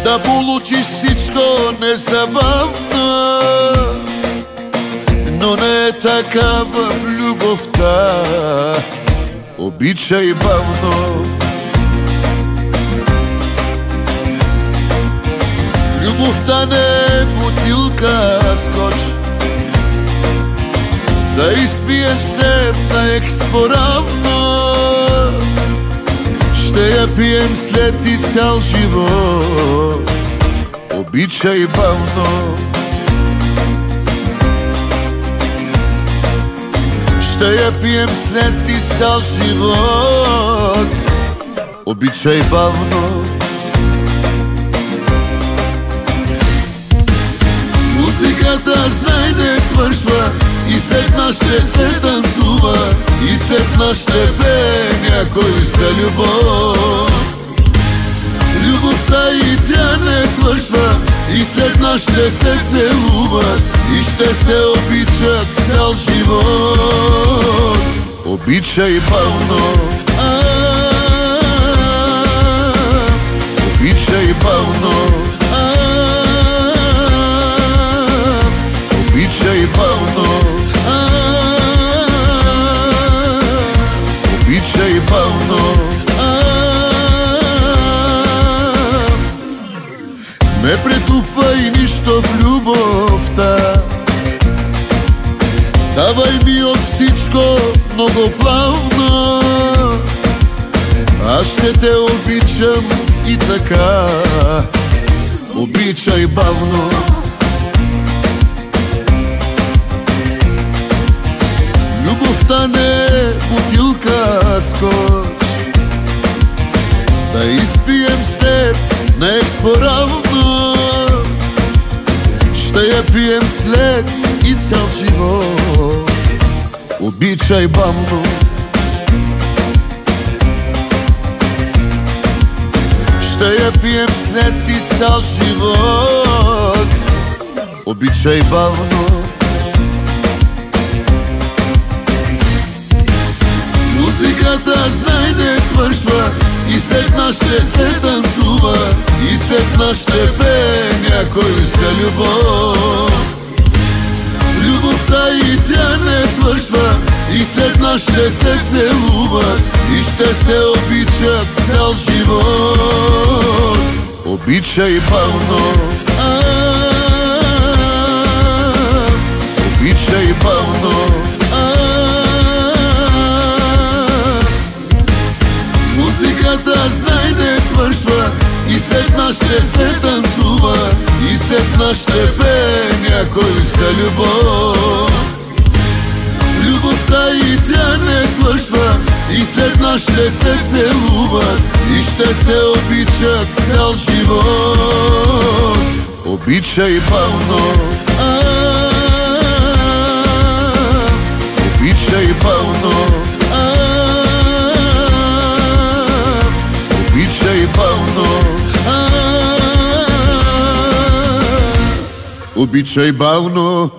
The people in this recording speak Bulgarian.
да получиш всичко незабавно, но не е така в любовта. Обичай бавно. Любовта не е бутилка скоч, да изпием с теб на експоравно. Ще я пием след и цял живот. Обичай бавно. Ще я пием след и цял живот. Обичай бавно. Музиката, знай, не свършва и след нас ще се танцува, и след нас ще пее някой за любов. Любовта и тя не свършва, и след нас ще се целуват, и ще се обичат цял живот. Обичай бавно. Обичай бавно. Обичай бавно. Обичай бавно. Не претупвай нищо в любовта. Давай ми от всичко много плавно. Аз ще те обичам и така. Обичай бавно. Любовта не е бутилка скоч, да изпием с теб на експоравно. Ще я пием след и цял живот. Обичай бавно. Ще я пием след и цял живот. Обичай бавно. Музиката, знай, не свършва и след нас ще се танцува, и след нас ще пее някой за любов. Любовта и тя не свършва, и след нас ще се целуват, и ще се обичат цял живот. Обичай бавно. Обичай бавно. Музиката, знай, не свършва, и след нас ще се танцува, и след нас ще пее някой за любов. Любовта и тя не свършва, и след нас ще се целуват, и ще се обичат цял живот. Обичай бавно. Обичай бавно. Обичай бавно. Обичай бавно.